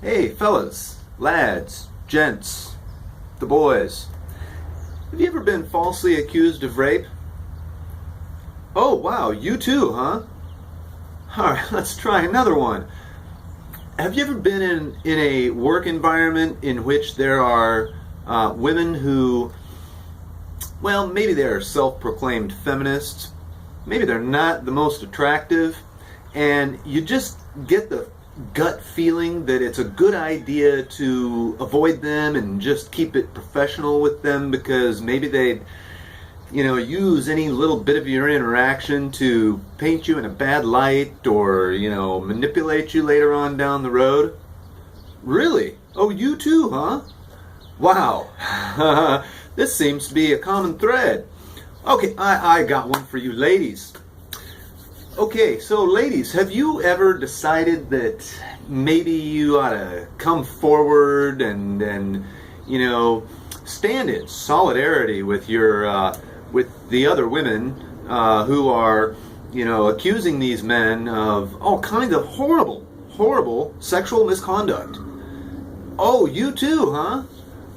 Hey, fellas, lads, gents, the boys. Have you ever been falsely accused of rape? Oh, wow, you too, huh? Alright, let's try another one. Have you ever been in a work environment in which there are women who, well, maybe they're self-proclaimed feminists, maybe they're not the most attractive, and you just get the gut feeling that it's a good idea to avoid them and just keep it professional with them because maybe they'd, use any little bit of your interaction to paint you in a bad light or, manipulate you later on down the road? Really? Oh, you too, huh? Wow. This seems to be a common thread. Okay, I got one for you ladies. Okay, so ladies, have you ever decided that maybe you ought to come forward and stand in solidarity with your with the other women who are accusing these men of all kinds of horrible sexual misconduct? Oh, you too, huh?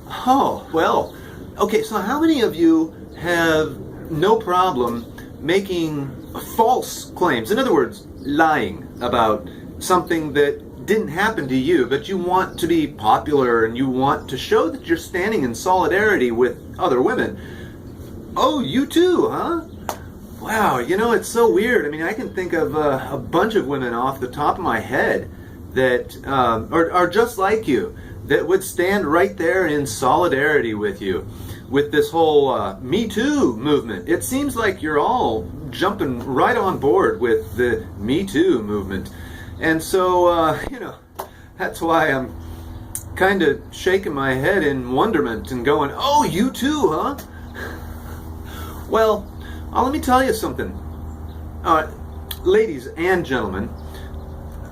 Oh, well, okay, so how many of you have no problem making false claims? In other words, lying about something that didn't happen to you, but you want to be popular and you want to show that you're standing in solidarity with other women. Oh, you too, huh? Wow, it's so weird. I mean, I can think of a bunch of women off the top of my head that are just like you, that would stand right there in solidarity with you with this whole Me Too movement. It seems like you're all jumping right on board with the Me Too movement. And so, that's why I'm kind of shaking my head in wonderment and going, oh, you too, huh? Well, let me tell you something. Ladies and gentlemen,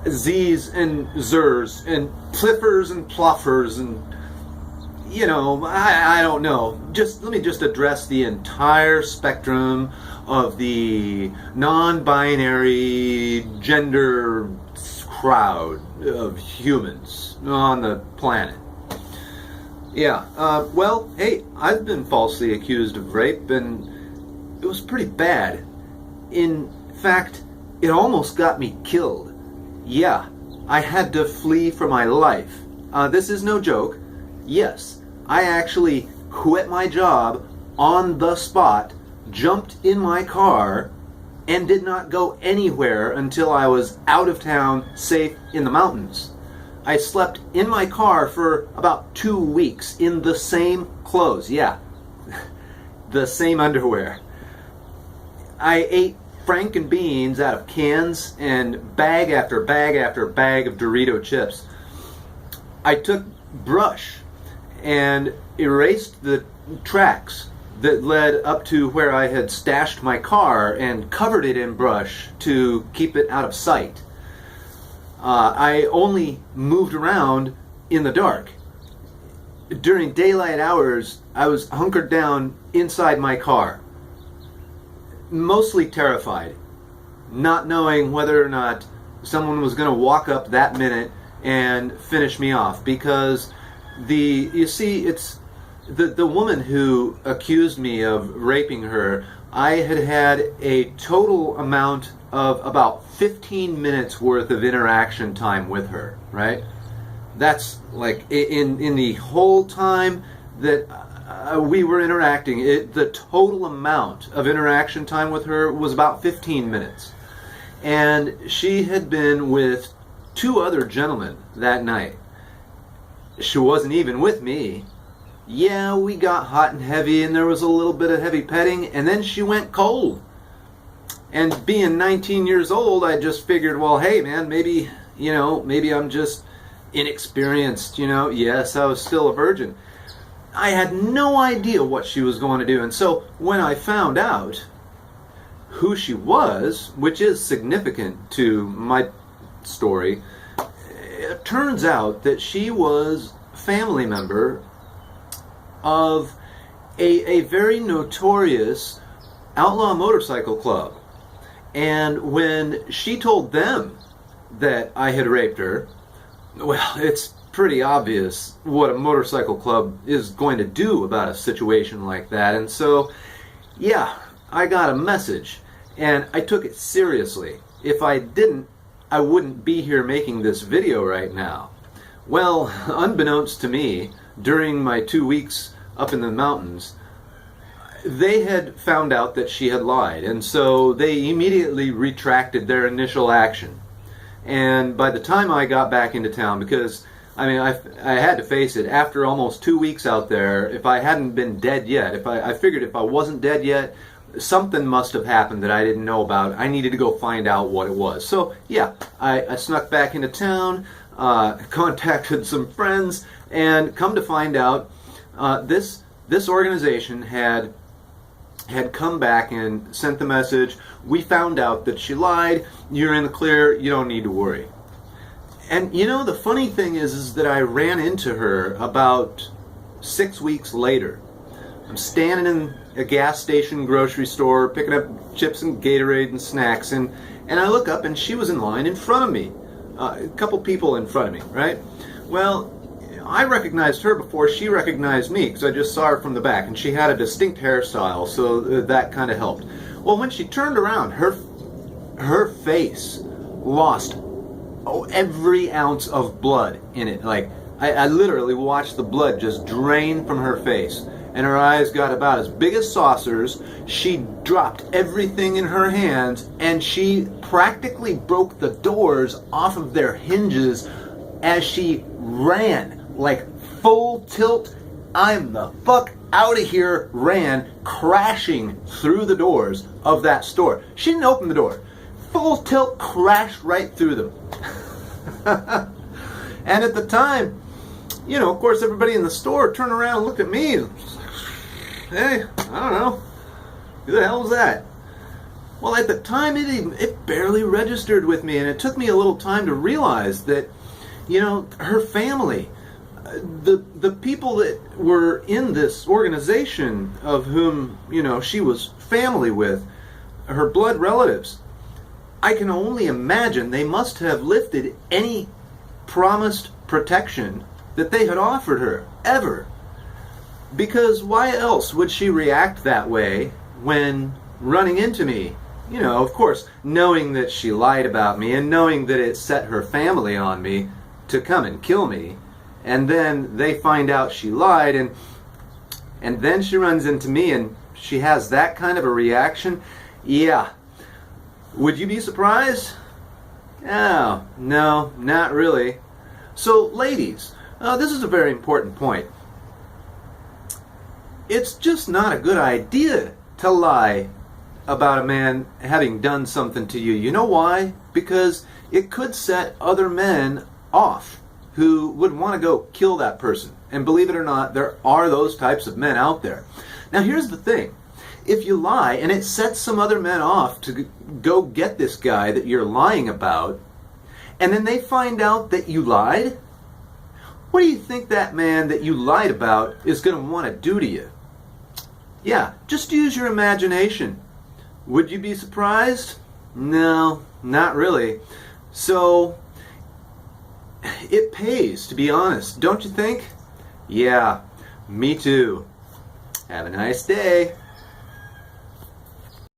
Z's and Zers and Pliffers and Pluffers and I don't know. Let me just address the entire spectrum of the non-binary gender crowd of humans on the planet. Yeah, well, hey, I've been falsely accused of rape, and it was pretty bad. In fact, it almost got me killed. Yeah, I had to flee for my life. This is no joke. Yes, I actually quit my job on the spot, jumped in my car, and did not go anywhere until I was out of town, safe in the mountains. I slept in my car for about 2 weeks in the same clothes. Yeah, the same underwear. I ate Franken beans out of cans and bag after bag after bag of Dorito chips. I took brush and erased the tracks that led up to where I had stashed my car and covered it in brush to keep it out of sight. I only moved around in the dark. During daylight hours, I was hunkered down inside my car, mostly terrified, not knowing whether or not someone was going to walk up that minute and finish me off, because it's the woman who accused me of raping her. I had a total amount of about 15 minutes worth of interaction time with her, right? That's like in the whole time that we were interacting, the total amount of interaction time with her was about 15 minutes. And she had been with 2 other gentlemen that night. She wasn't even with me. Yeah, we got hot and heavy and there was a little bit of heavy petting, and then she went cold. And being 19 years old, I just figured, well, hey man, maybe I'm just inexperienced, Yes, I was still a virgin. I had no idea what she was going to do. And so when I found out who she was, which is significant to my story, it turns out that she was a family member of a very notorious outlaw motorcycle club. And when she told them that I had raped her, well, it's pretty obvious what a motorcycle club is going to do about a situation like that. And so, yeah, I got a message, and I took it seriously. If I didn't, I wouldn't be here making this video right now. Well, unbeknownst to me, during my 2 weeks up in the mountains, they had found out that she had lied, and so they immediately retracted their initial action. And by the time I got back into town, because I mean, I had to face it, after almost 2 weeks out there, if I hadn't been dead yet, I figured if I wasn't dead yet, something must have happened that I didn't know about. I needed to go find out what it was. So yeah, I snuck back into town, contacted some friends, and come to find out, this organization had come back and sent the message, we found out that she lied, you're in the clear, you don't need to worry. And you know, the funny thing is that I ran into her about 6 weeks later. I'm standing in a gas station grocery store picking up chips and Gatorade and snacks, and I look up and she was in line in front of me. A couple people in front of me, right? Well, I recognized her before she recognized me because I just saw her from the back, and she had a distinct hairstyle, so that kind of helped. Well, when she turned around, her face lost every ounce of blood in it. Like, I literally watched the blood just drain from her face, and her eyes got about as big as saucers. She dropped everything in her hands, and she practically broke the doors off of their hinges as she ran. Like, full tilt, I'm the fuck out of here, ran, crashing through the doors of that store. She didn't open the door. Full tilt, crashed right through them. And at the time, you know, of course, everybody in the store turned around and looked at me. And, hey, I don't know. Who the hell was that? Well, at the time, it barely registered with me, and it took me a little time to realize that, you know, her family, the people that were in this organization of whom, you know, she was family with, her blood relatives, I can only imagine they must have lifted any promised protection that they had offered her, ever. Because why else would she react that way when running into me? You know, of course, knowing that she lied about me and knowing that it set her family on me to come and kill me. And then they find out she lied, and then she runs into me and she has that kind of a reaction. Yeah. Would you be surprised? Oh, no, not really. So, ladies, this is a very important point. It's just not a good idea to lie about a man having done something to you. You know why? Because it could set other men off who would want to go kill that person. And believe it or not, there are those types of men out there. Now, here's the thing. If you lie and it sets some other men off to go get this guy that you're lying about, and then they find out that you lied, what do you think that man that you lied about is going to want to do to you? Yeah, just use your imagination. Would you be surprised? No, not really. So, it pays, to be honest, don't you think? Yeah, me too. Have a nice day.